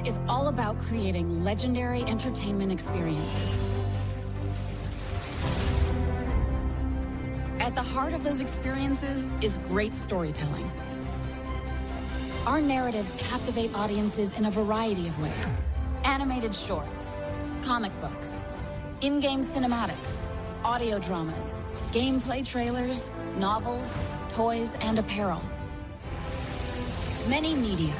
is all about creating legendary entertainment experiences. At the heart of those experiences is great storytelling. Our narratives captivate audiences in a variety of ways. Animated shorts, comic books, in-game cinematics, audio dramas, gameplay trailers, novels, toys, and apparel. Many media.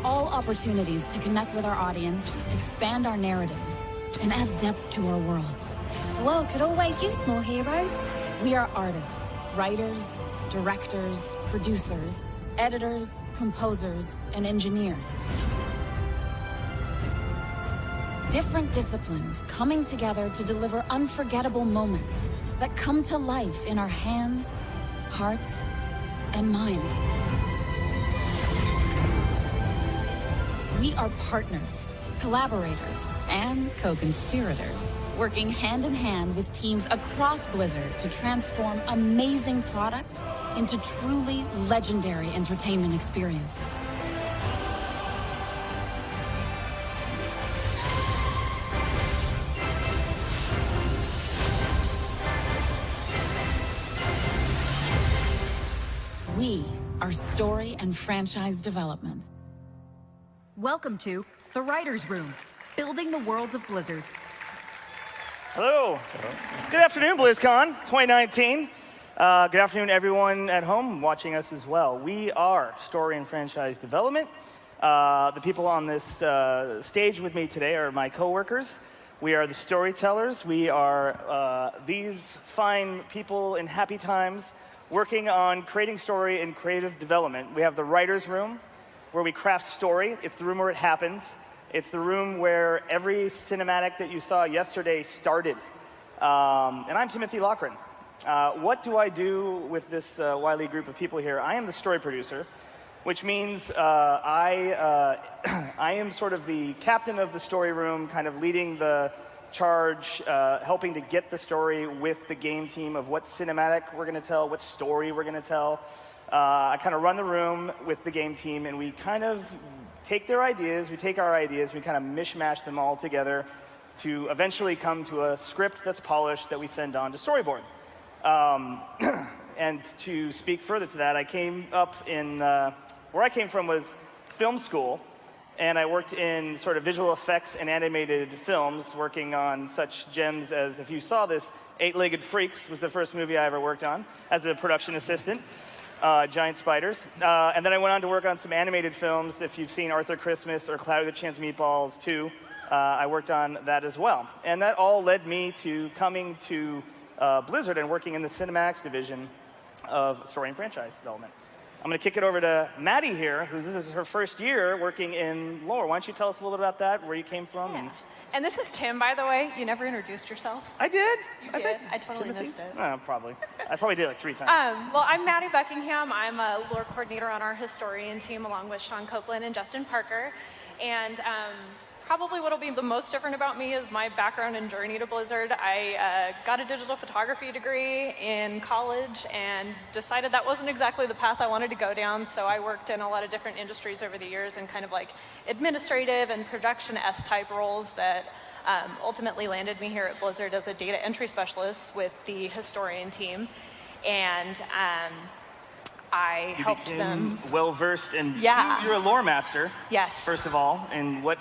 All opportunities to connect with our audience, expand our narratives, and add depth to our worlds. The world could always use more heroes. We are artists, writers, directors, producers, editors, composers, and engineers. Different disciplines coming together to deliver unforgettable moments that come to life in our hands, hearts, and minds. We are partners, collaborators, and co-conspirators, working hand in hand with teams across Blizzard to transform amazing products into truly legendary entertainment experiences. We are story and franchise development. Welcome to The Writer's Room, building the worlds of Blizzard. Hello. Good afternoon, BlizzCon 2019. Good afternoon, everyone at home watching us as well. We are Story and Franchise Development. The people on this stage with me today are my coworkers. We are the Storytellers. We are these fine people in happy times working on creating story and creative development. We have the Writer's Room, where we craft story. It's the room where it happens. It's the room where every cinematic that you saw yesterday started. And I'm Timothy Loughran. What do I do with this wily group of people here? I am the story producer, which means I am sort of the captain of the story room, kind of leading the charge, helping to get the story with the game team of what cinematic we're going to tell, what story we're going to tell. I kind of run the room with the game team, and we kind of take their ideas, we take our ideas, we kind of mishmash them all together to eventually come to a script that's polished that we send on to storyboard. And to speak further to that, I came up in, where I came from was film school, and I worked in sort of visual effects and animated films, working on such gems as, if you saw this, Eight-Legged Freaks was the first movie I ever worked on as a production assistant. Giant spiders. And then I went on to work on some animated films. If you've seen Arthur Christmas or Cloudy with a Chance Meatballs 2, I worked on that as well. And that all led me to coming to Blizzard and working in the cinematics division of story and franchise development. I'm going to kick it over to Maddie here, who this is her first year working in lore. Why don't you tell us a little bit about that, where you came from? Yeah. And this is Tim, by the way. You never introduced yourself. I did. You did. I totally Timothy? missed it. Probably. I probably did it like 3 times. Well, I'm Maddie Buckingham. I'm a lore coordinator on our historian team, along with Sean Copeland and Justin Parker. And probably what'll be the most different about me is my background and journey to Blizzard. I got a digital photography degree in college and decided that wasn't exactly the path I wanted to go down. So I worked in a lot of different industries over the years and kind of like administrative and production S-type roles that ultimately landed me here at Blizzard as a data entry specialist with the historian team. And I helped them. Well-versed and Yeah. You're a lore master. Yes. First of all, and what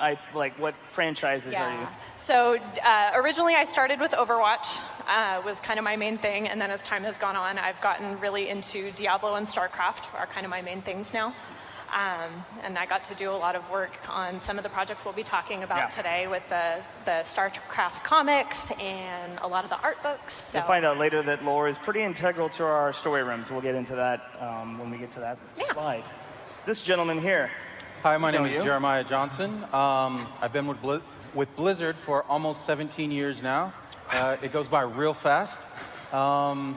franchises are you? So originally I started with Overwatch, was kind of my main thing, and then as time has gone on, I've gotten really into Diablo and STARCRAFT, are kind of my main things now. And I got to do a lot of work on some of the projects we'll be talking about today with the StarCraft comics and a lot of the art books. So. You'll find out later that lore is pretty integral to our story rooms. We'll get into that when we get to that slide. This gentleman here. Hi, my name is Jeremiah Johnson. I've been with Blizzard for almost 17 years now. It goes by real fast. I'm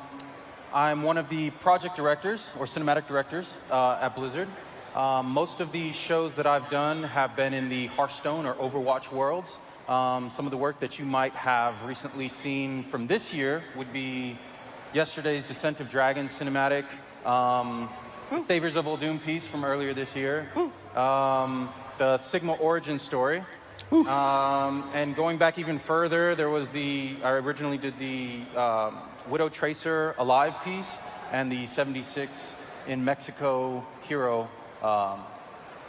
one of the project directors, or cinematic directors, at Blizzard. Most of the shows that I've done have been in the HEARTHSTONE or Overwatch worlds. Some of the work that you might have recently seen from this year would be yesterday's Descent of Dragons cinematic, Saviors of Uldum piece from earlier this year. the Sigma origin story. And going back even further, there was I originally did the Widow Tracer Alive piece and the 76 in Mexico Hero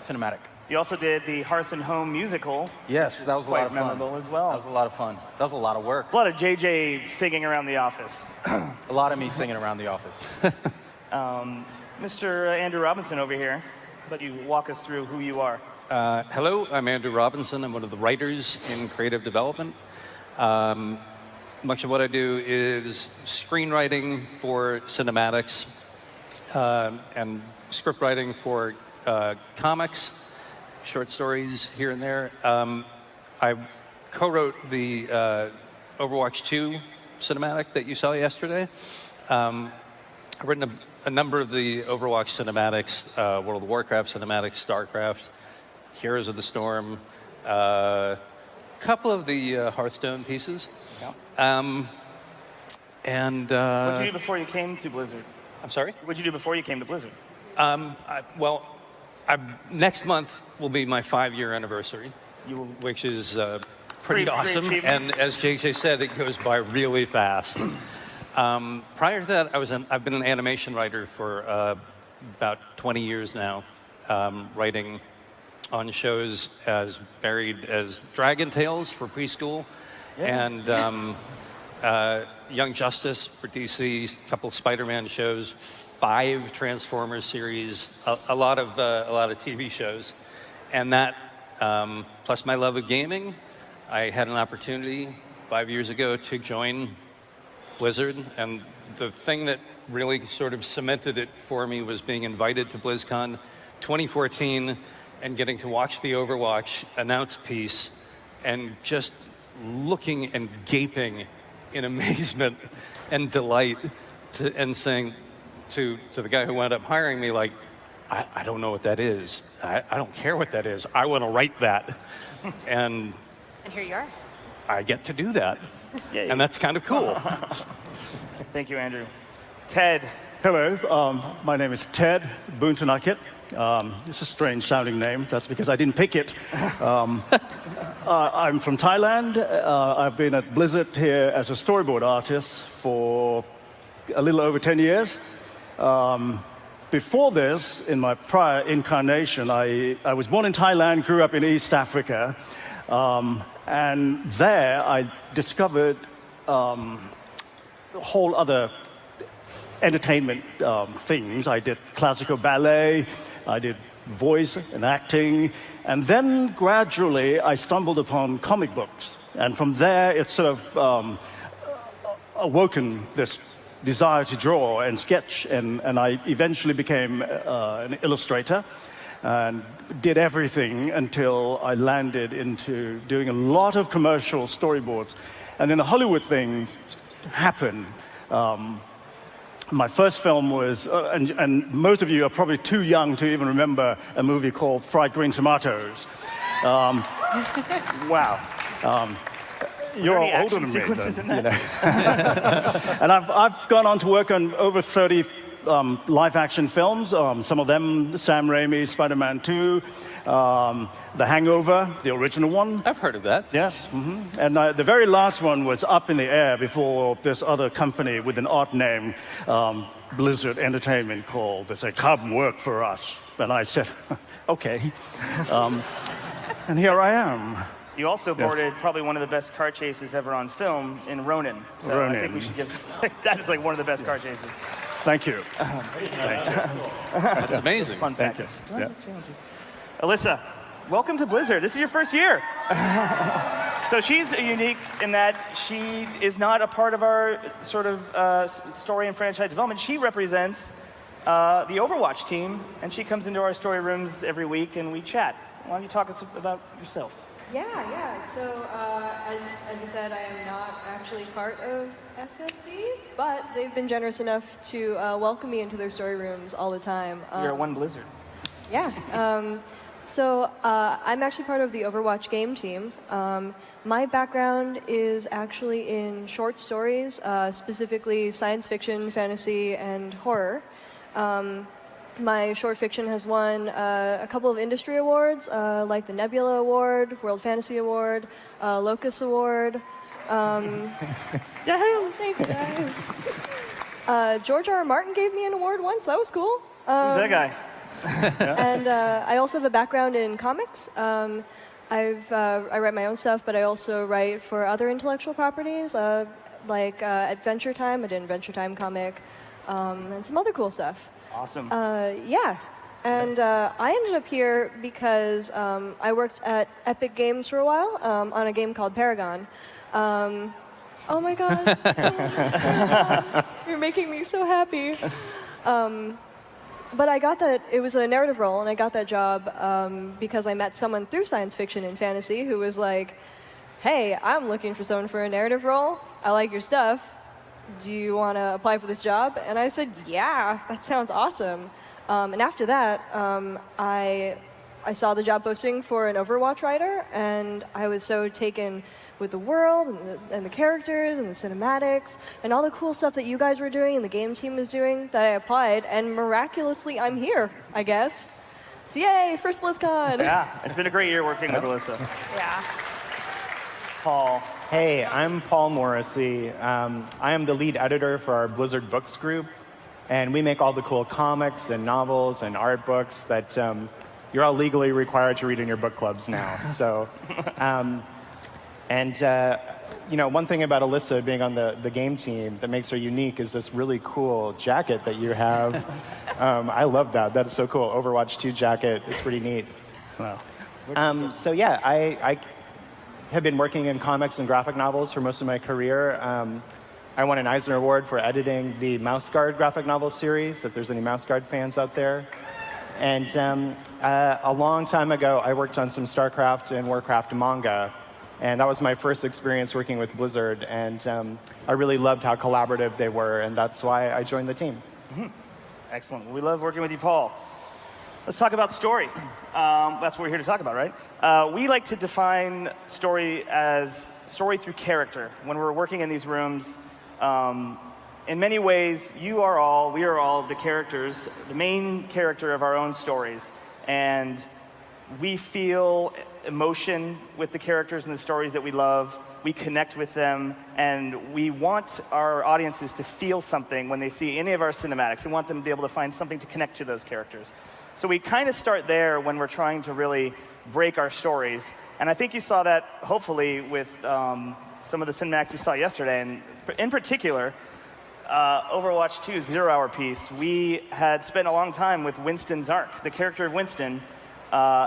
cinematic. You also did the Hearth and Home musical. Yes, that was a lot of fun. Memorable as well. That was a lot of fun. That was a lot of work. A lot of JJ singing around the office. A lot of me singing around the office. Mr. Andrew Robinson over here, but you walk us through who you are. Hello, I'm Andrew Robinson. I'm one of the writers in creative development. Much of what I do is screenwriting for cinematics and script writing for comics, short stories here and there. I co-wrote the Overwatch 2 cinematic that you saw yesterday. I've written a number of the Overwatch cinematics, World of Warcraft cinematics, STARCRAFT, Heroes of the Storm, a couple of the Hearthstone pieces. Yeah. What did you do before you came to Blizzard? I'm sorry? What did you do before you came to Blizzard? Next month will be my 5-year anniversary, which is pretty awesome. And as JJ said, it goes by really fast. Prior to that, I've been an animation writer for about 20 years now, writing on shows as varied as Dragon Tales for preschool, and Young Justice for DC, a couple of Spider-Man shows, 5 Transformers series, a lot of TV shows, and that plus my love of gaming, I had an opportunity 5 years ago to join Blizzard, and the thing that really sort of cemented it for me was being invited to BlizzCon 2014 and getting to watch the Overwatch announce piece and just looking and gaping in amazement and delight and saying to the guy who wound up hiring me, like, I don't know what that is. I don't care what that is. I want to write that. And here you are. I get to do that. Yay. And that's kind of cool. Thank you, Andrew. Ted. Hello, my name is Ted Boontanakit. It's a strange sounding name. That's because I didn't pick it. I'm from Thailand. I've been at Blizzard here as a storyboard artist for a little over 10 years. Before this, in my prior incarnation, I was born in Thailand, grew up in East Africa, and there I discovered a whole other entertainment things. I did classical ballet, I did voice and acting, and then gradually I stumbled upon comic books. And from there, it sort of awoken this desire to draw and sketch, and I eventually became an illustrator and did everything until I landed into doing a lot of commercial storyboards. And then the Hollywood thing happened. My first film was, and most of you are probably too young to even remember a movie called Fried Green Tomatoes. Wow. You're all older than me, then, you know. And I've gone on to work on over 30 live-action films. Some of them, Sam Raimi's Spider-Man 2, The Hangover, the original one. I've heard of that. Yes. Mm-hmm. And the very last one was up in the air before this other company with an odd name, Blizzard Entertainment, called. They said, "Come work for us." And I said, okay. And here I am. You also boarded probably one of the best car chases ever on film in Ronin. So Ronin. I think we should give, that is like one of the best car chases. Thank you. That's amazing. Fun fact. Yeah. Alyssa, welcome to Blizzard. This is your first year. So she's unique in that she is not a part of our sort of story and franchise development. She represents the Overwatch team, and she comes into our story rooms every week and we chat. Why don't you talk us about yourself? Yeah. So, as you said, I am not actually part of SFD, but they've been generous enough to welcome me into their story rooms all the time. You're one Blizzard. Yeah. So, I'm actually part of the Overwatch game team. My background is actually in short stories, specifically science fiction, fantasy, and horror. My short fiction has won a couple of industry awards, like the Nebula Award, World Fantasy Award, Locus Award. Yeah, thanks, guys. George R. R. Martin gave me an award once. That was cool. Who's that guy? And I also have a background in comics. I write my own stuff, but I also write for other intellectual properties, like Adventure Time. I did an Adventure Time comic, and some other cool stuff. Awesome. Yeah. And I ended up here because I worked at Epic Games for a while on a game called Paragon. Oh my God. You're making me so happy. But I got that, it was a narrative role, and I got that job because I met someone through science fiction and fantasy who was like, hey, I'm looking for someone for a narrative role. I like your stuff. Do you want to apply for this job? And I said, yeah, that sounds awesome. And after that, I saw the job posting for an Overwatch writer, and I was so taken with the world and the characters and the cinematics and all the cool stuff that you guys were doing and the game team was doing that I applied, and miraculously I'm here, I guess. So yay, first BlizzCon! Yeah, it's been a great year working with Alyssa. Yeah. Paul. Hey, I'm Paul Morrissey. I am the lead editor for our Blizzard Books group, and we make all the cool comics and novels and art books that you're all legally required to read in your book clubs now. So, you know, one thing about Alyssa being on the game team that makes her unique is this really cool jacket that you have. I love that. That is so cool. Overwatch 2 jacket. It's pretty neat. Wow. So yeah, I have been working in comics and graphic novels for most of my career. I won an Eisner Award for editing the Mouse Guard graphic novel series, if there's any Mouse Guard fans out there. And a long time ago, I worked on some STARCRAFT and WARCRAFT manga. And that was my first experience working with Blizzard. And I really loved how collaborative they were, and that's why I joined the team. Mm-hmm. Excellent. We love working with you, Paul. Let's talk about story. That's what we're here to talk about, right? We like to define story as story through character. When we're working in these rooms, in many ways, we are all the characters, the main character of our own stories. And we feel emotion with the characters and the stories that we love. We connect with them, and we want our audiences to feel something when they see any of our cinematics. We want them to be able to find something to connect to those characters. So we kind of start there when we're trying to really break our stories. And I think you saw that, hopefully, with some of the cinematics you saw yesterday. And in particular, Overwatch 2's 0 Hour piece, we had spent a long time with Winston Zark. The character of Winston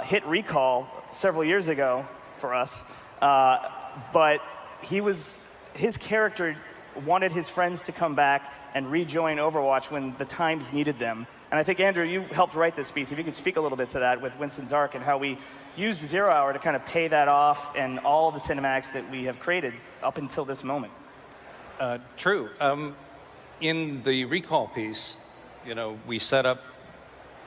hit recall several years ago for us. But his character wanted his friends to come back and rejoin Overwatch when the times needed them. And I think, Andrew, you helped write this piece. If you could speak a little bit to that with Winston Zark and how we used 0 Hour to kind of pay that off and all the cinematics that we have created up until this moment. True. In the recall piece, you know, we set up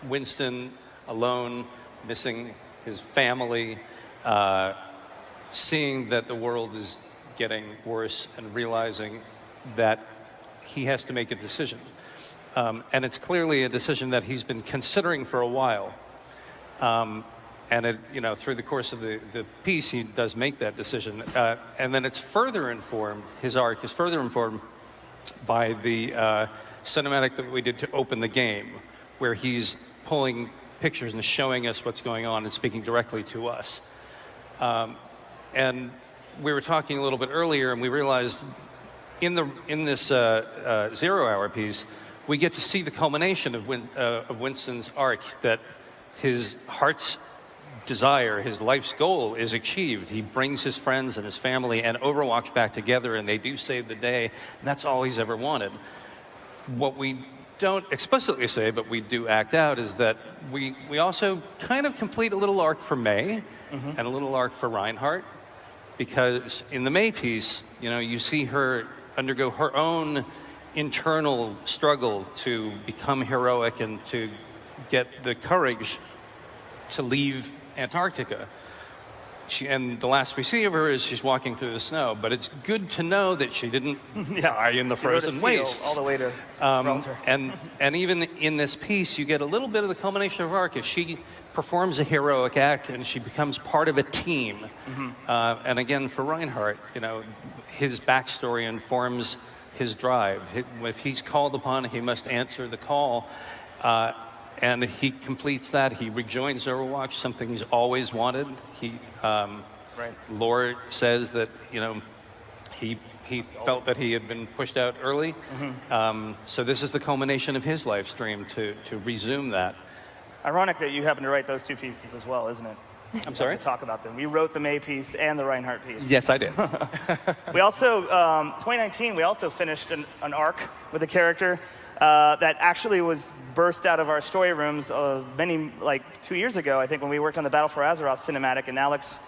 Winston alone, missing his family, seeing that the world is getting worse and realizing that he has to make a decision. And it's clearly a decision that he's been considering for a while. And it, you know, through the course of the piece, he does make that decision. And then it's further informed, his arc is further informed by the cinematic that we did to open the game, where he's pulling pictures and showing us what's going on and speaking directly to us. And we were talking a little bit earlier, and we realized in this 0 Hour piece, we get to see the culmination of Winston's arc, that his heart's desire, his life's goal is achieved. He brings his friends and his family and Overwatch back together, and they do save the day, and that's all he's ever wanted. What we don't explicitly say, but we do act out, is that we also kind of complete a little arc for May and a little arc for Reinhardt, because in the May piece, you know, you see her undergo her own internal struggle to become heroic and to get the courage to leave Antarctica. and the last we see of her is she's walking through the snow. But it's good to know that she didn't die in the frozen wastes. All the way to Gibraltar. And even in this piece, you get a little bit of the culmination of her arc. If she performs a heroic act and she becomes part of a team. And again, for Reinhardt, you know, his backstory informs his drive. If he's called upon, he must answer the call. And he completes that. He rejoins Overwatch, something he's always wanted. Lore says that, you know, he felt that he had been pushed out early. So this is the culmination of his live stream to resume that. Ironic that you happen to write those two pieces as well, isn't it? I'm sorry? To talk about them. We wrote the May piece and the Reinhardt piece. Yes, I did. We also, 2019, we also finished an arc with a character that actually was birthed out of our story rooms like 2 years ago, I think, when we worked on the Battle for Azeroth cinematic. And Alex,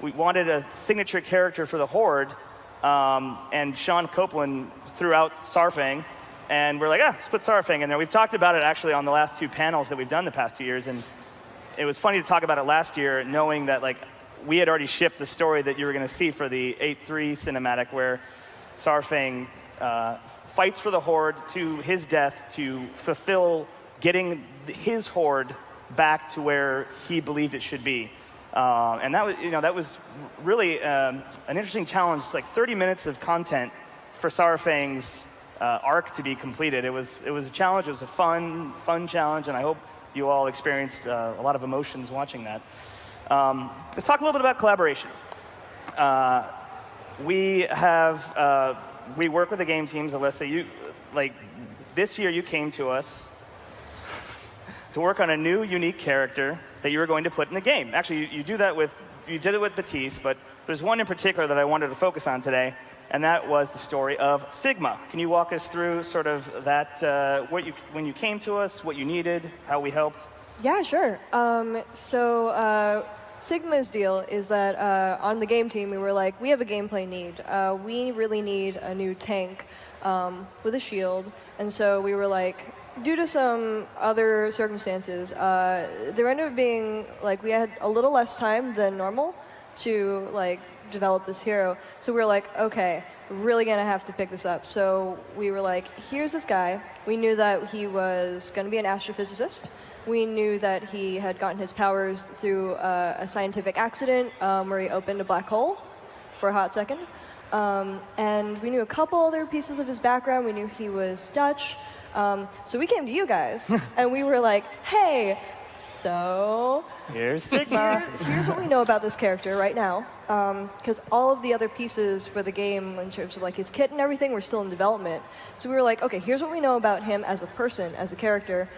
we wanted a signature character for the Horde, and Sean Copeland threw out SAURFANG. And we're like, let's put SAURFANG in there. We've talked about it actually on the last two panels that we've done the past 2 years. And it was funny to talk about it last year, knowing that like we had already shipped the story that you were going to see for the 8.3 cinematic, where SAURFANG fights for the Horde to his death to fulfill getting his Horde back to where he believed it should be. And that was, you know, that was really an interesting challenge. Like 30 minutes of content for SAURFANG's arc to be completed. It was a challenge. It was a fun challenge, and I hope you all experienced a lot of emotions watching that. Let's talk a little bit about collaboration. We work with the game teams. Alyssa, this year you came to us to work on a new, unique character that you were going to put in the game. Actually, you did it with Baptiste, but there's one in particular that I wanted to focus on today, and that was the story of Sigma. Can you walk us through sort of that, when you came to us, what you needed, how we helped? Yeah, sure. Sigma's deal is that on the game team, we were like, we have a gameplay need. We really need a new tank with a shield. And so we were like, due to some other circumstances, there ended up being, like, we had a little less time than normal to, like, develop this hero. So we were like, okay, we're really going to have to pick this up. So we were like, here's this guy. We knew that he was going to be an astrophysicist. We knew that he had gotten his powers through a scientific accident where he opened a black hole for a hot second. And we knew a couple other pieces of his background. We knew he was Dutch. So we came to you guys, and we were like, hey, so here's Sigma. Here's what we know about this character right now. Because all of the other pieces for the game, in terms of like his kit and everything, were still in development. So we were like, okay, here's what we know about him as a person, as a character.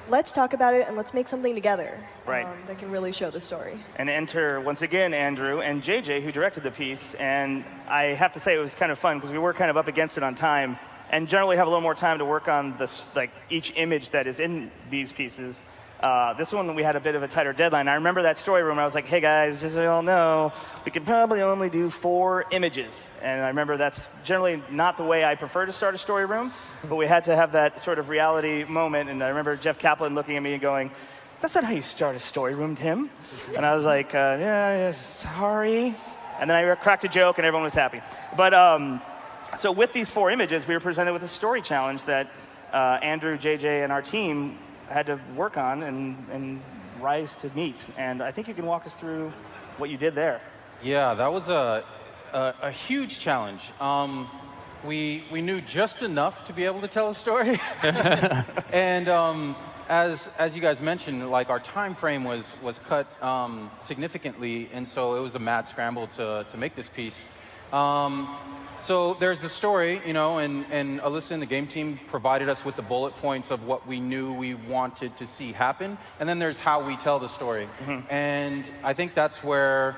Let's talk about it, and let's make something together that can really show the story. And enter, once again, Andrew and JJ, who directed the piece. And I have to say it was kind of fun, because we were kind of up against it on time, and generally have a little more time to work on this, like each image that is in these pieces. This one, we had a bit of a tighter deadline. I remember that story room, I was like, hey guys, just so you all know, we could probably only do 4 images. And I remember that's generally not the way I prefer to start a story room, but we had to have that sort of reality moment. And I remember Jeff Kaplan looking at me and going, that's not how you start a story room, Tim. And I was like, yeah, sorry. And then I cracked a joke and everyone was happy. But so with these 4 images, we were presented with a story challenge that Andrew, JJ, and our team had to work on and rise to meet. And I think you can walk us through what you did there. Yeah, that was a huge challenge. We knew just enough to be able to tell a story. And as you guys mentioned, like our time frame was cut significantly, and so it was a mad scramble to make this piece. So there's the story, you know, and Alyssa and the game team provided us with the bullet points of what we knew we wanted to see happen. And then there's how we tell the story. And I think that's where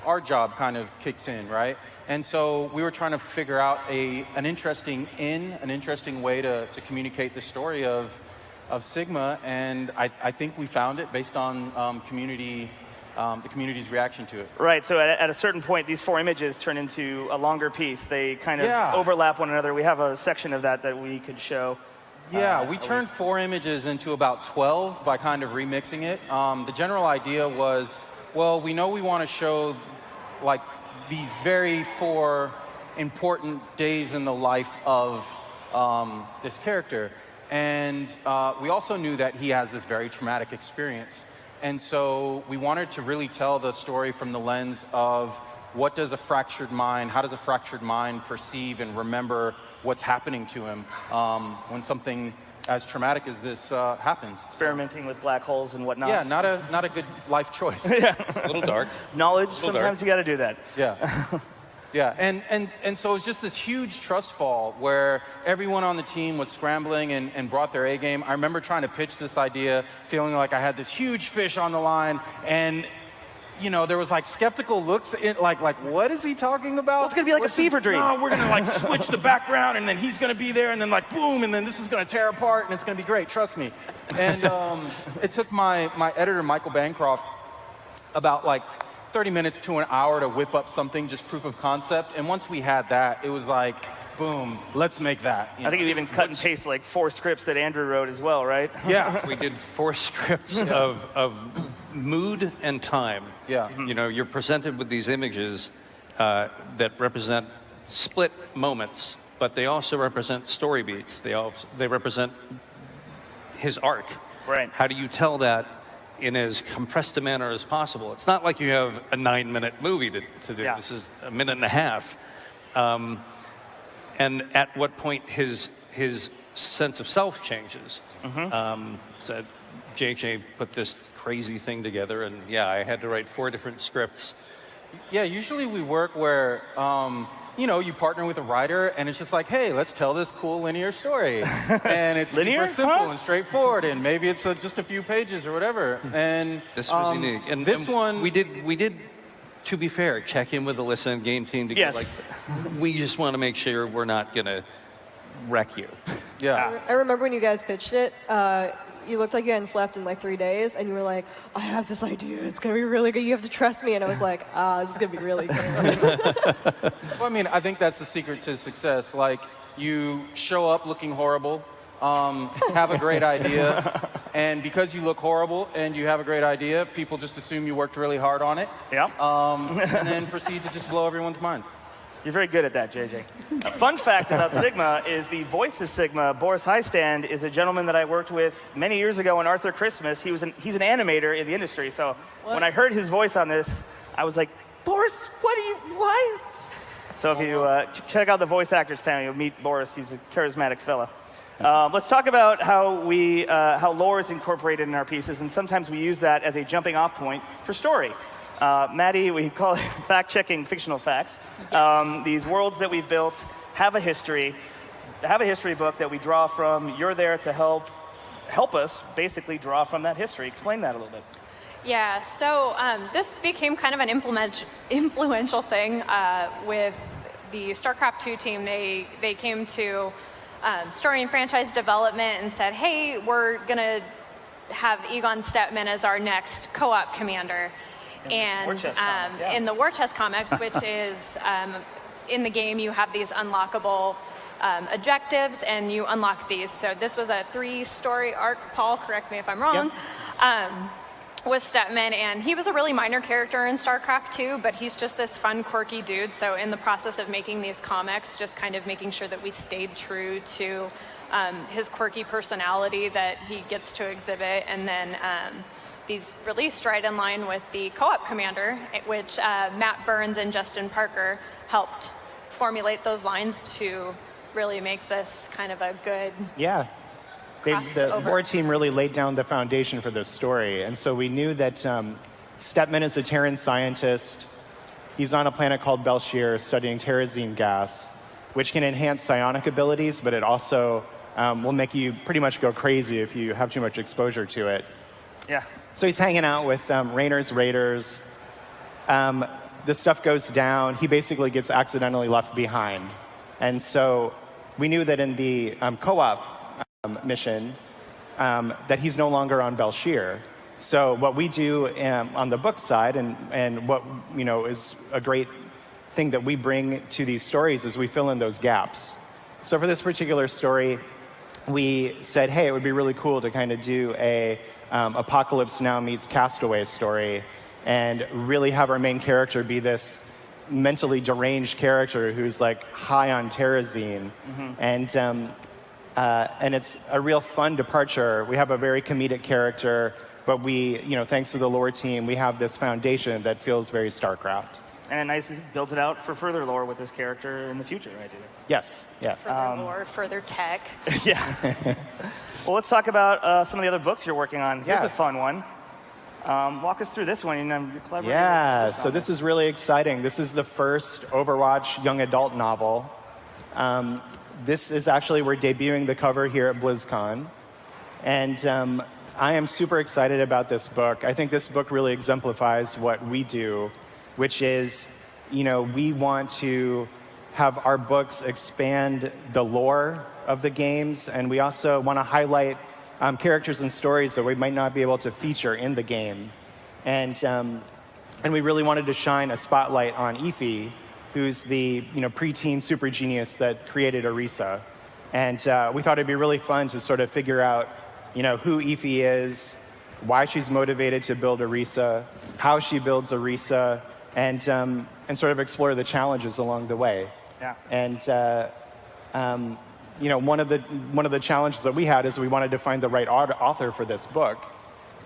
our job kind of kicks in, right? And so we were trying to figure out an interesting way to communicate the story of Sigma. And I think we found it based on the community's reaction to it. Right, so at a certain point, these 4 images turn into a longer piece. They kind of overlap one another. We have a section of that we could show. Yeah, we turned 4 images into about 12 by kind of remixing it. The general idea was Well, we know we want to show like these very 4 important days in the life of this character. And we also knew that he has this very traumatic experience. And so we wanted to really tell the story from the lens of what does a fractured mind, how does a fractured mind perceive and remember what's happening to him when something as traumatic as this happens. Experimenting with black holes and whatnot. Yeah, not a good life choice. Yeah. A little dark. Knowledge, Little sometimes dark. you got to do that. Yeah. Yeah, and so it was just this huge trust fall where everyone on the team was scrambling and brought their A game. I remember trying to pitch this idea, feeling like I had this huge fish on the line, and you know, there was like skeptical looks, like what is he talking about? Well, it's gonna be like a fever dream. No, we're gonna like switch the background, and then he's gonna be there, and then like boom, and then this is gonna tear apart, and it's gonna be great, trust me. And it took my editor, Michael Bancroft, about like 30 minutes to an hour to whip up something, just proof of concept. And once we had that, it was like, boom, let's make that. I think you even cut and paste like 4 scripts that Andrew wrote as well, right? Yeah. We did 4 scripts of mood and time. Yeah. You know, you're presented with these images that represent split moments, but they also represent story beats. They represent his arc. Right. How do you tell that in as compressed a manner as possible? It's not like you have a 9-minute movie to do. Yeah. This is a minute and a half. And at what point his sense of self changes. So JJ put this crazy thing together, and yeah, I had to write 4 different scripts. Yeah, usually we work where, you know, you partner with a writer, and it's just like, hey, let's tell this cool linear story. And it's Linear? super simple Huh? and straightforward, and maybe it's just a few pages or whatever. And This was unique. And this one, we did, to be fair, check in with Alyssa and game team to get Yes. like, we just want to make sure we're not gonna wreck you. yeah. I remember when you guys pitched it, you looked like you hadn't slept in like 3 days, and you were like, I have this idea, it's gonna be really good, you have to trust me. And I was like, this is gonna be really good. Well, I mean, I think that's the secret to success. Like, you show up looking horrible, have a great idea, and because you look horrible and you have a great idea, people just assume you worked really hard on it. Yeah. And then proceed to just blow everyone's minds. You're very good at that, JJ. A fun fact about Sigma is the voice of Sigma, Boris Highstand, is a gentleman that I worked with many years ago in Arthur Christmas. He's an animator in the industry, so when I heard his voice on this, I was like, Boris, why? So if you check out the voice actors panel, you'll meet Boris. He's a charismatic fella. Let's talk about how lore is incorporated in our pieces, and sometimes we use that as a jumping off point for story. Maddie, we call it fact-checking fictional facts. Yes. These worlds that we've built have a history book that we draw from. You're there to help us basically draw from that history. Explain that a little bit. Yeah, so this became kind of an influential thing with the STARCRAFT 2 team. They came to story and franchise development and said, hey, we're going to have Egon Stepman as our next co-op commander. And in the War Chest comics, which is in the game, you have these unlockable objectives, and you unlock these. So this was a 3-story arc. Paul, correct me if I'm wrong. Yep. Was Stepman, and he was a really minor character in STARCRAFT 2, but he's just this fun, quirky dude. So in the process of making these comics, just kind of making sure that we stayed true to his quirky personality that he gets to exhibit, and then these released right in line with the co-op commander, which Matt Burns and Justin Parker helped formulate those lines to really make this kind of a good The board team really laid down the foundation for this story. And so we knew that Stepman is a Terran scientist. He's on a planet called Belshir studying terrazine gas, which can enhance psionic abilities, but it also will make you pretty much go crazy if you have too much exposure to it. Yeah. So he's hanging out with Rayner's Raiders. This stuff goes down. He basically gets accidentally left behind. And so we knew that in the co-op mission that he's no longer on Belshir. So what we do on the book side, and what is a great thing that we bring to these stories, is we fill in those gaps. So for this particular story, we said, hey, it would be really cool to kind of do a Apocalypse Now meets Castaway story. and really have our main character be this mentally deranged character who's like high on terrazine. And it's a real fun departure. We have a very comedic character, but we, thanks to the lore team, we have this foundation that feels very STARCRAFT. And it nicely builds it out for further lore with this character in the future, right? Yes, yeah. Further lore, further tech. Yeah. Well, let's talk about some of the other books you're working on. Here's a fun one. Walk us through this one. You're collaborating with So this is really exciting. This is the first Overwatch young adult novel. This is actually, we're debuting the cover here at BlizzCon. And I am super excited about this book. I think this book really exemplifies what we do, which is, we want to have our books expand the lore of the games, and we also want to highlight characters and stories that we might not be able to feature in the game. And we really wanted to shine a spotlight on Efi, who's the preteen super genius that created Orisa. And we thought it'd be really fun to sort of figure out who Efi is, why she's motivated to build Orisa, how she builds Orisa, and sort of explore the challenges along the way. Yeah. And one of the challenges that we had is we wanted to find the right author for this book.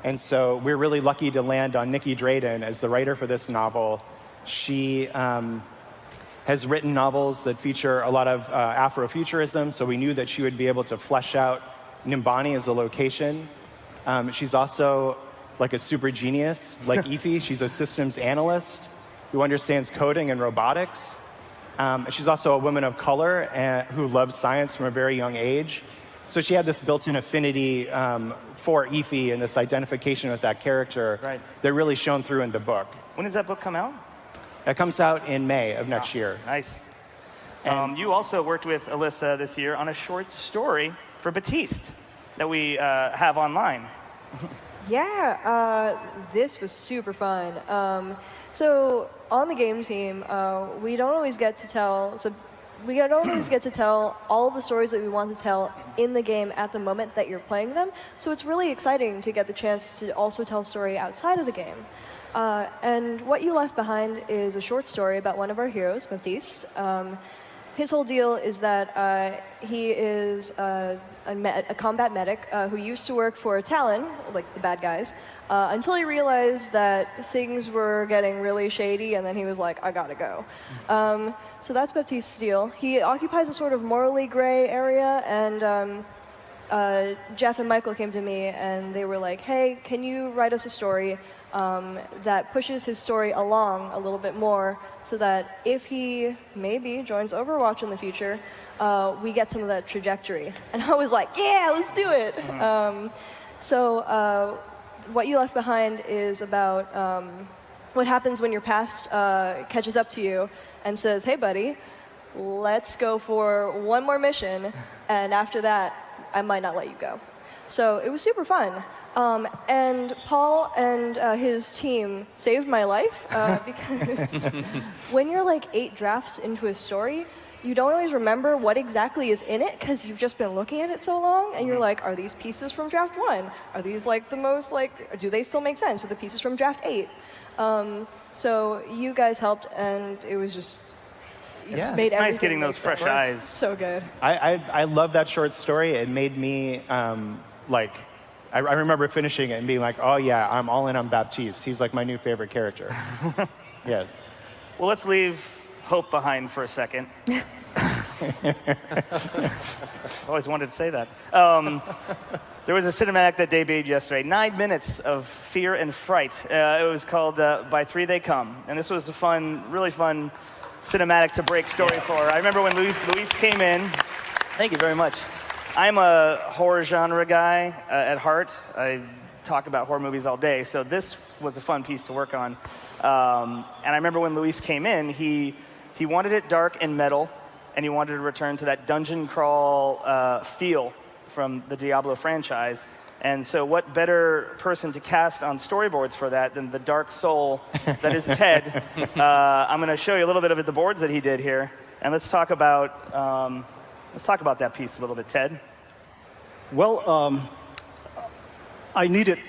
And so we're really lucky to land on Nikki Drayden as the writer for this novel. She has written novels that feature a lot of Afrofuturism, so we knew that she would be able to flesh out NUMBANI as a location. She's also like a super genius, like Efi. She's a systems analyst who understands coding and robotics. She's also a woman of color who loves science from a very young age. So she had this built-in affinity for Efi and this identification with that character that really shone through in the book. When does that book come out? It comes out in May of next year. Nice. You also worked with Alyssa this year on a short story for Baptiste that we have online. Yeah, this was super fun. So on the game team, we don't always get to tell. We don't always get to tell all of the stories that we want to tell in the game at the moment that you're playing them. So it's really exciting to get the chance to also tell a story outside of the game. And What You Left Behind is a short story about one of our heroes, Baptiste. His whole deal is that he is a combat medic who used to work for Talon, like the bad guys, until he realized that things were getting really shady, and then he was like, I gotta go. So that's Baptiste's deal. He occupies a sort of morally gray area, and Jeff and Michael came to me, and they were like, hey, can you write us a story that pushes his story along a little bit more so that if he maybe joins Overwatch in the future, we get some of that trajectory. And I was like, yeah, let's do it. So What You Left Behind is about what happens when your past catches up to you and says, hey, buddy, let's go for one more mission, and after that, I might not let you go. So it was super fun. And Paul and his team saved my life because when you're like 8 drafts into a story, you don't always remember what exactly is in it because you've just been looking at it so long, and you're like, are these pieces from draft 1? Are these like the most, like, do they still make sense? Are the pieces from draft 8? So you guys helped, and it was just, yeah, it's nice getting those fresh eyes. So good. I love that short story. It made me like, I remember finishing it and being like, oh yeah, I'm all in on Baptiste. He's like my new favorite character. Yes. Well, let's leave hope behind for a second. Always wanted to say that. There was a cinematic that debuted yesterday, 9 minutes of fear and fright. It was called By Three They Come. And this was a fun, really fun cinematic to break story for. I remember when Luis came in. Thank you very much. I'm a horror genre guy at heart. I talk about horror movies all day, so this was a fun piece to work on. And I remember when Luis came in, he wanted it dark and metal, and he wanted to return to that dungeon crawl feel from the Diablo franchise. And so what better person to cast on storyboards for that than the dark soul that is Ted. I'm going to show you a little bit of the boards that he did here, and let's talk about that piece a little bit, Ted. Well, I needed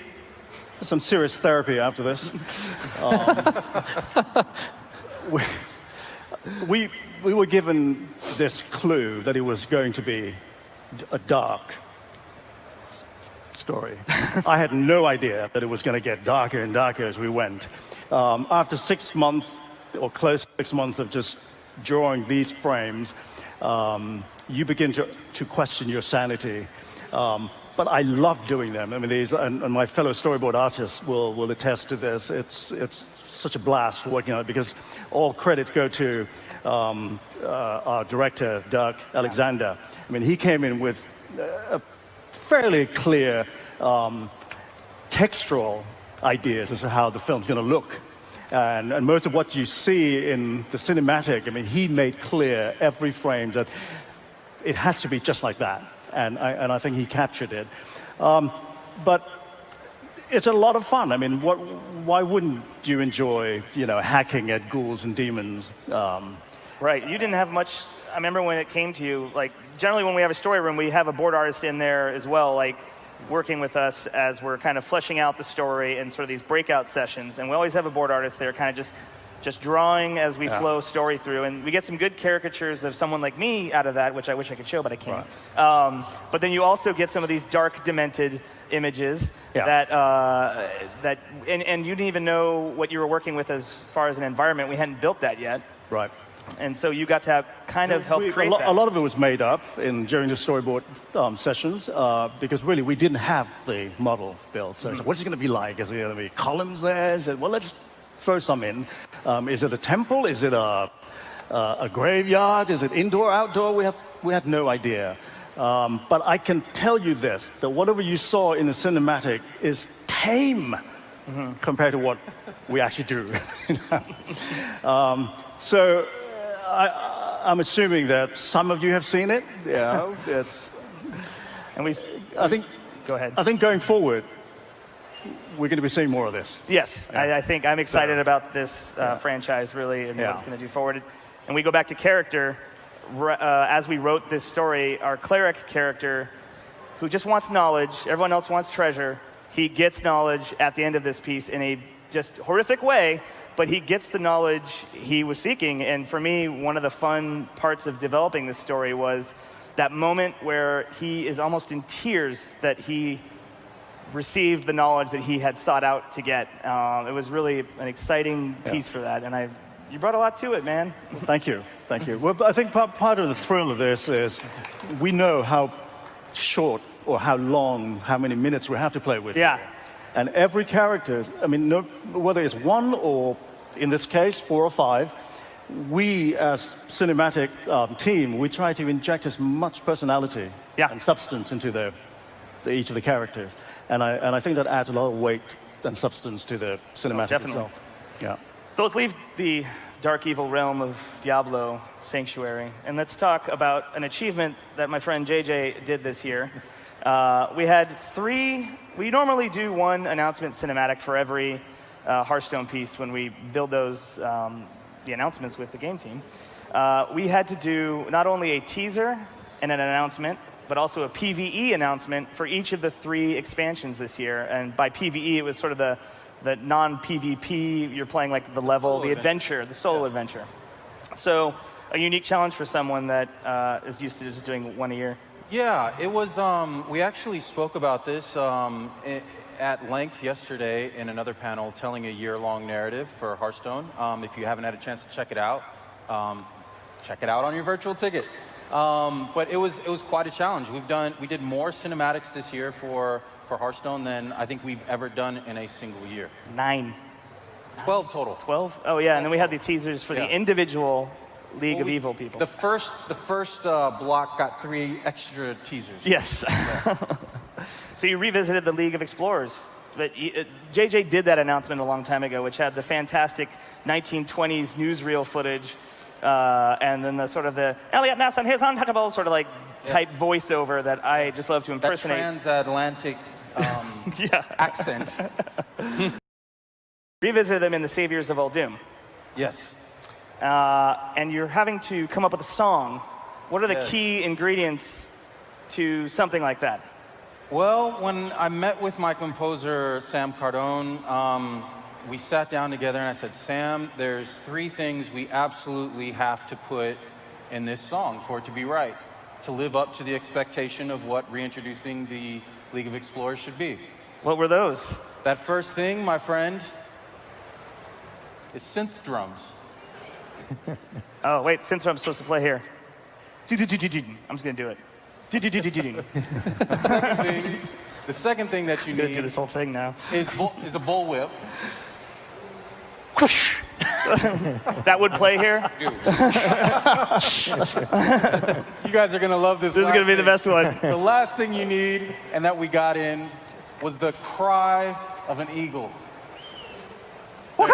some serious therapy after this. We were given this clue that it was going to be a dark story. I had no idea that it was going to get darker and darker as we went. After 6 months, or close to 6 months of just drawing these frames, you begin to question your sanity. But I love doing them. I mean, and my fellow storyboard artists will attest to this. It's such a blast working on it because all credits go to our director, Doug Alexander. I mean, he came in with a fairly clear textural ideas as to how the film's going to look. And most of what you see in the cinematic, I mean, he made clear every frame that it has to be just like that. And I think he captured it. But it's a lot of fun. I mean, why wouldn't you enjoy, hacking at ghouls and demons? Right. You didn't have much. I remember when it came to you, like, generally when we have a story room, we have a board artist in there as well, like, working with us as we're kind of fleshing out the story in sort of these breakout sessions. And we always have a board artist there kind of just drawing as we flow story through. And we get some good caricatures of someone like me out of that, which I wish I could show, but I can't. Right. But then you also get some of these dark, demented images that and you didn't even know what you were working with as far as an environment. We hadn't built that yet. Right. And so you got to kind of help create that. A lot of it was made up during the storyboard sessions because really we didn't have the model built. So what's it going to be like? Is there going to be columns there? Well, let's throw some in. Is it a temple? Is it a graveyard? Is it indoor, outdoor? We had no idea. But I can tell you this, that whatever you saw in the cinematic is tame compared to what we actually do. So I'm assuming that some of you have seen it. Yeah, Go ahead. I think going forward, we're going to be seeing more of this. Yes, yeah. I think I'm excited about this franchise, really, and what it's going to do forward. And we go back to character. As we wrote this story, our cleric character, who just wants knowledge, everyone else wants treasure, he gets knowledge at the end of this piece in a just horrific way, but he gets the knowledge he was seeking. And for me, one of the fun parts of developing this story was that moment where he is almost in tears that he received the knowledge that he had sought out to get. It was really an exciting piece for that, and you brought a lot to it, man. Thank you, thank you. Well, I think part of the thrill of this is we know how short or how long, how many minutes we have to play with. Yeah. And every character, I mean, whether it's one or, in this case, 4 or 5, we as cinematic team, we try to inject as much personality and substance into each of the characters. And I think that adds a lot of weight and substance to the cinematic itself. Yeah. So let's leave the dark evil realm of Diablo Sanctuary, and let's talk about an achievement that my friend JJ did this year. We had 3. We normally do 1 announcement cinematic for every Hearthstone piece when we build those the announcements with the game team. We had to do not only a teaser and an announcement, but also a PvE announcement for each of the 3 expansions this year. And by PvE, it was sort of the non-PvP, you're playing like the level, the adventure, the solo adventure. So a unique challenge for someone that is used to just doing 1 a year. Yeah, it was, we actually spoke about this at length yesterday in another panel telling a year-long narrative for Hearthstone. If you haven't had a chance to check it out on your virtual ticket. But it was quite a challenge. We did more cinematics this year for Hearthstone than I think we've ever done in a single year. 9. 12 total. 12? Oh yeah, and then we had the teasers for the individual League of Evil people. The first block got 3 extra teasers. Yes. So you revisited the League of Explorers. But JJ did that announcement a long time ago, which had the fantastic 1920s newsreel footage, and then the sort of the Elliot Ness and his untouchable sort of like type voiceover that I just love to impersonate. That transatlantic accent. Revisited them in the Saviors of Uldum. Yes. And you're having to come up with a song. What are the key ingredients to something like that? Well, when I met with my composer, Sam Cardone, we sat down together and I said, Sam, there's 3 things we absolutely have to put in this song for it to be right, to live up to the expectation of what reintroducing the League of Explorers should be. What were those? That first thing, my friend, is synth drums. Oh, wait, synth drum's supposed to play here. I'm just going to do it. The second thing that you I'm going to need do this whole thing now. is a bullwhip. That would play here? You guys are going to love this. This is going to be the best one. The last thing you need, and that we got in, was the cry of an eagle. Wait, is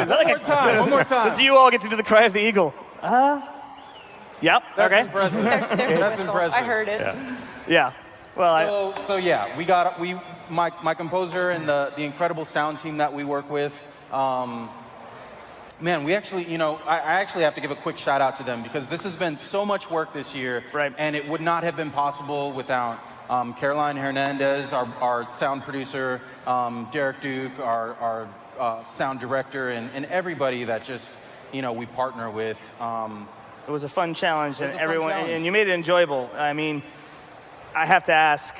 that like One more time. Does you all get to do the cry of the eagle? Yep. That's okay. impressive. There's a That's whistle. impressive. I heard it. Yeah. Well, So yeah, my composer and the incredible sound team that we work with, man, we actually, I actually have to give a quick shout out to them because this has been so much work this year, right. And it would not have been possible without Caroline Hernandez, our sound producer, Derek Duke, our sound director, and everybody that just, we partner with. it was a fun challenge, and everyone, and you made it enjoyable. I mean, I have to ask,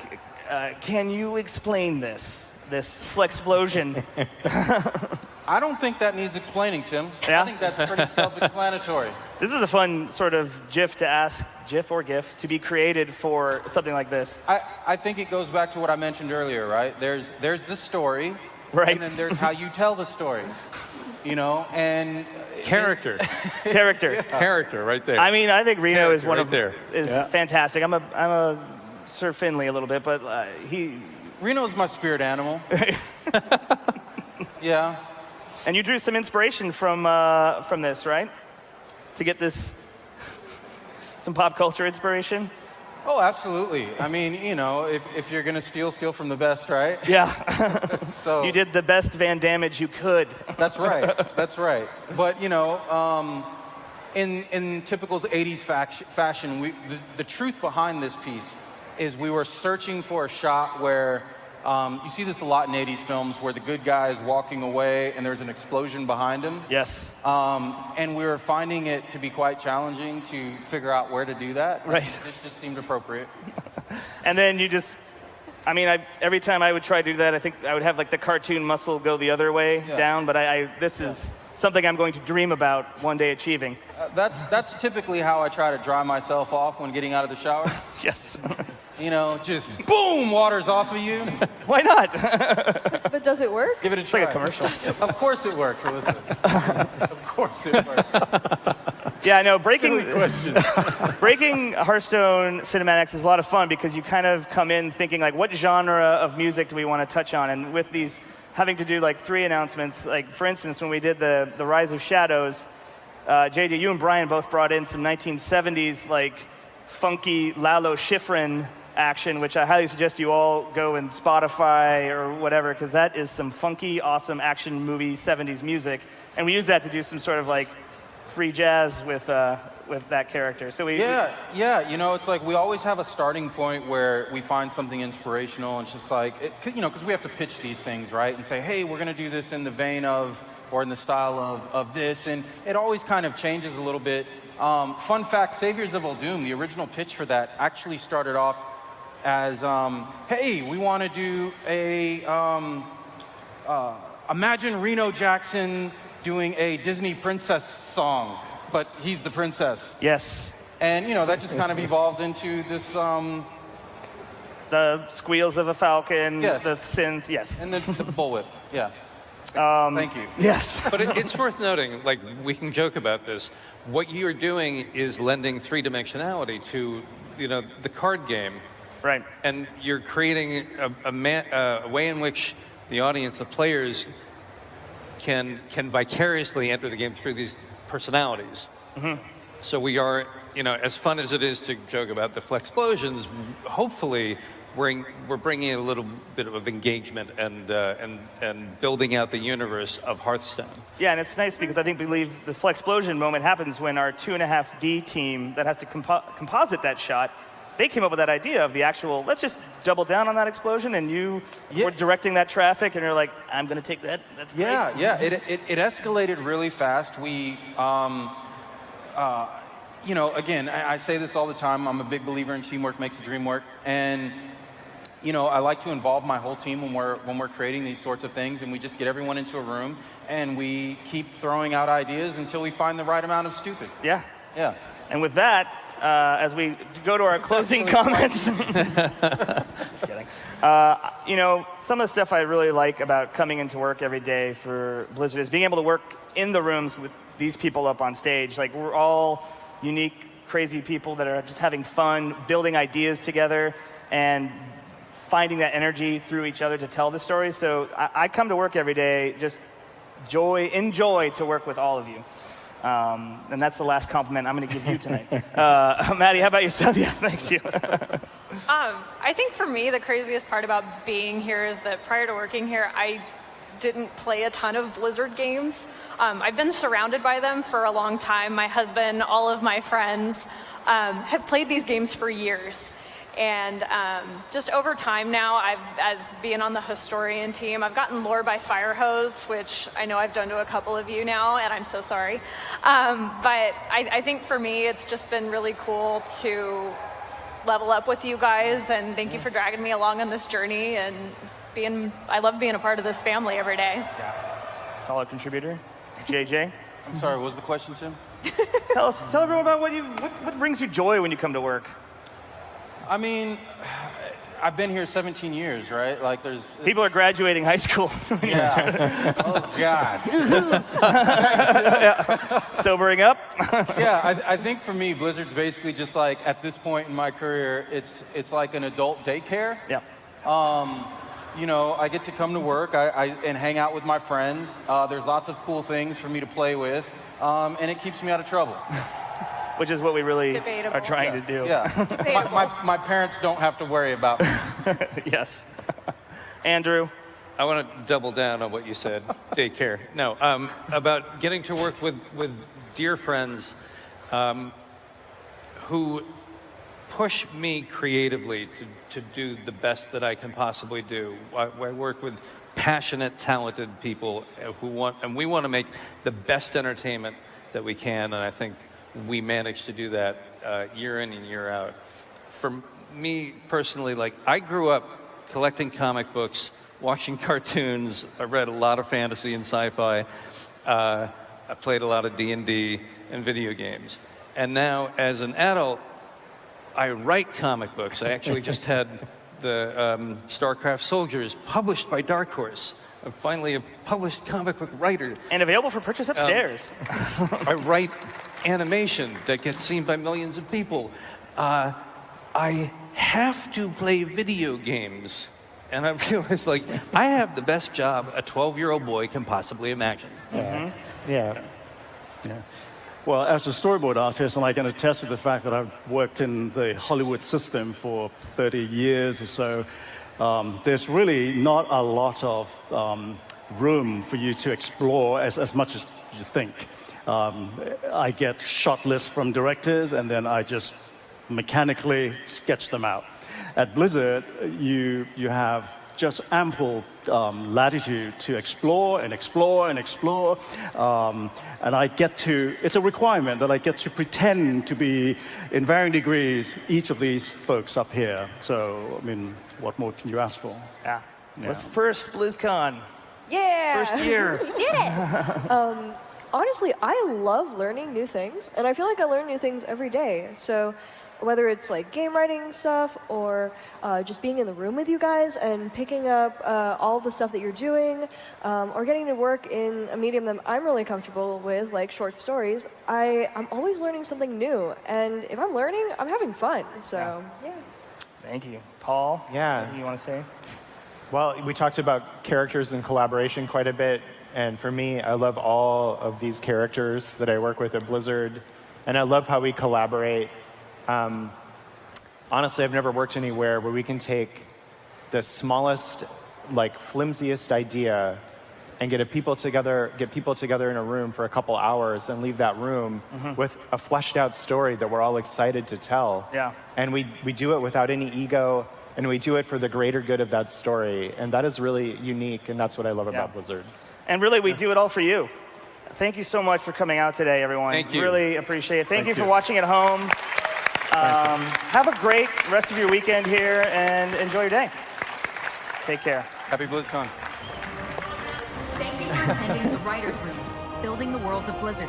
can you explain this Flexplosion? I don't think that needs explaining, Tim. Yeah? I think that's pretty self-explanatory. This is a fun sort of GIF to ask, GIF or GIF, to be created for something like this. I think it goes back to what I mentioned earlier, right? There's the story, right, and then there's how you tell the story, and character, character, right there. I mean, I think Reno character is one right of there. Is fantastic. I'm a Sir Finley a little bit, but Reno's my spirit animal. Yeah. And you drew some inspiration from this, right? To get this, some pop culture inspiration? Oh, absolutely. I mean, if you're going to steal from the best, right? Yeah. So you did the best Van Damage you could. That's right. That's right. But, in typical 80s fashion, the truth behind this piece is we were searching for a shot where you see this a lot in 80s films where the good guy is walking away and there's an explosion behind him. Yes. And we were finding it to be quite challenging to figure out where to do that. Right. This just seemed appropriate. And then you just, every time I would try to do that, I think I would have like the cartoon muscle go the other way down, but this is something I'm going to dream about one day achieving. That's typically how I try to dry myself off when getting out of the shower. Yes. Just boom, water's off of you. Why not? But does it work? Give it a try. It's like a commercial. Of course it works, Alyssa. Of course it works. Yeah, no, breaking breaking Hearthstone cinematics is a lot of fun because you kind of come in thinking like, what genre of music do we want to touch on? And with these having to do like 3 announcements, like for instance, when we did the Rise of Shadows, JJ, you and Brian both brought in some 1970s like funky Lalo Schifrin action, which I highly suggest you all go and Spotify or whatever, because that is some funky, awesome action movie 70s music. And we use that to do some sort of like free jazz with that character. So it's like we always have a starting point where we find something inspirational, and it's just like, because we have to pitch these things, right? And say, hey, we're going to do this in the vein of, or in the style of this, and it always kind of changes a little bit. Fun fact, Saviors of Uldum, the original pitch for that actually started off as, hey, we want to do imagine Reno Jackson doing a Disney princess song, but he's the princess. Yes. And, that just kind of evolved into this... the squeals of a falcon, yes. The synth, yes. And the bullwhip, yeah. Thank you. Yes. But it's worth noting, like, we can joke about this. What you're doing is lending 3-dimensionality to, the card game. Right. And you're creating a way in which the audience, the players, can vicariously enter the game through these personalities. Mm-hmm. So we are, as fun as it is to joke about the Flexplosions, hopefully we're bringing a little bit of engagement and building out the universe of Hearthstone. Yeah, and it's nice because I believe the Flexplosion moment happens when our 2.5D team that has to composite that shot they came up with that idea of the actual, let's just double down on that explosion, and you were directing that traffic, and you're like, I'm going to take that. That's great. Yeah. It escalated really fast. We, you know, again, I say this all the time. I'm a big believer in teamwork makes the dream work, and you know, I like to involve my whole team when we're creating these sorts of things, and we just get everyone into a room and we keep throwing out ideas until we find the right amount of stupid. Yeah. Yeah. And with that, as we go to our closing comments, just kidding. You know, some of the stuff I really like about coming into work every day for Blizzard is being able to work in the rooms with these people up on stage. Like, we're all unique, crazy people that are just having fun, building ideas together, and finding that energy through each other to tell the story. So I come to work every day just enjoy to work with all of you. And that's the last compliment I'm going to give you tonight. Maddie, how about yourself? Yeah, thanks you. I think for me, the craziest part about being here is that prior to working here, I didn't play a ton of Blizzard games. I've been surrounded by them for a long time. My husband, all of my friends have played these games for years. And just over time now, as being on the historian team, I've gotten lore by fire hose, which I know I've done to a couple of you now, and I'm so sorry. But I think for me, it's just been really cool to level up with you guys, and thank you for dragging me along on this journey. And I love being a part of this family every day. Yeah. Solid contributor. JJ? I'm sorry, what was the question, Tim? Tell everyone about what brings you joy when you come to work. I mean, I've been here 17 years, right? Like, there's... People are graduating high school. Yeah. Oh, God. Sobering up? Yeah, I think for me, Blizzard's basically just like, at this point in my career, it's like an adult daycare. Yeah. You know, I get to come to work and hang out with my friends. There's lots of cool things for me to play with, and it keeps me out of trouble. Which is what we really are trying to do. Yeah. my parents don't have to worry about me. Yes. Andrew? I want to double down on what you said, daycare. No, about getting to work with dear friends who push me creatively to do the best that I can possibly do. I work with passionate, talented people who we want to make the best entertainment that we can, and I think we manage to do that year in and year out. For me personally, like, I grew up collecting comic books, watching cartoons. I read a lot of fantasy and sci-fi. I played a lot of D&D and video games. And now, as an adult, I write comic books. I actually just had the STARCRAFT Soldiers published by Dark Horse. I'm finally a published comic book writer. And available for purchase upstairs. I write animation that gets seen by millions of people. I have to play video games. And I realized, like, I have the best job a 12-year-old boy can possibly imagine. Yeah. Yeah. Yeah. Well, as a storyboard artist, and I can attest to the fact that I've worked in the Hollywood system for 30 years or so, there's really not a lot of room for you to explore as much as you think. I get shot lists from directors, and then I just mechanically sketch them out. At Blizzard, you have just ample latitude to explore and explore and explore. And I get to, it's a requirement that I get to pretend to be, in varying degrees, each of these folks up here. So, I mean, what more can you ask for? Yeah. What's first BlizzCon? Yeah. First year. We did it. Honestly, I love learning new things, and I feel like I learn new things every day. So whether it's like game writing stuff or just being in the room with you guys and picking up all the stuff that you're doing, or getting to work in a medium that I'm really comfortable with, like short stories, I'm always learning something new. And if I'm learning, I'm having fun. So, yeah. Thank you. Paul? Yeah. What do you want to say? Well, we talked about characters and collaboration quite a bit. And for me, I love all of these characters that I work with at Blizzard. And I love how we collaborate. Honestly, I've never worked anywhere where we can take the smallest, like flimsiest idea and get people together in a room for a couple hours and leave that room with a fleshed out story that we're all excited to tell. Yeah. And we do it without any ego, and we do it for the greater good of that story. And that is really unique, and that's what I love about Blizzard. And really, we do it all for you. Thank you so much for coming out today, everyone. Thank you. Really appreciate it. Thank you for watching at home. Have a great rest of your weekend here, and enjoy your day. Take care. Happy BlizzCon. Thank you for attending the Writers' Room, Building the Worlds of Blizzard.